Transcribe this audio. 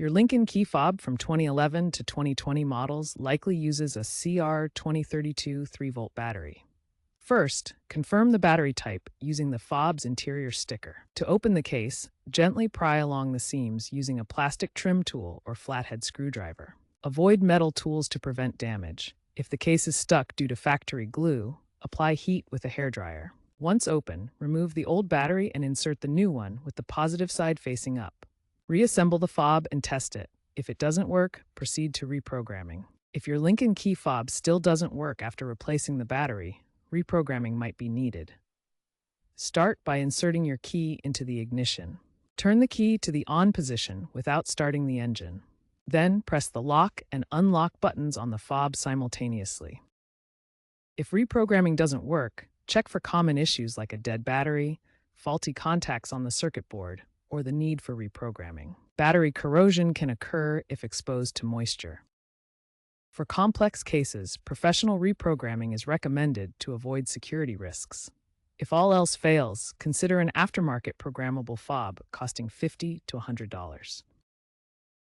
Your Lincoln key fob from 2011 to 2020 models likely uses a CR2032 3-volt battery. First, confirm the battery type using the fob's interior sticker. To open the case, gently pry along the seams using a plastic trim tool or flathead screwdriver. Avoid metal tools to prevent damage. If the case is stuck due to factory glue, apply heat with a hairdryer. Once open, remove the old battery and insert the new one with the positive side facing up. Reassemble the fob and test it. If it doesn't work, proceed to reprogramming. If your Lincoln key fob still doesn't work after replacing the battery, reprogramming might be needed. Start by inserting your key into the ignition. Turn the key to the on position without starting the engine. Then press the lock and unlock buttons on the fob simultaneously. If reprogramming doesn't work, check for common issues like a dead battery, faulty contacts on the circuit board, or the need for reprogramming. Battery corrosion can occur if exposed to moisture. For complex cases, professional reprogramming is recommended to avoid security risks. If all else fails, consider an aftermarket programmable fob costing $50 to $100.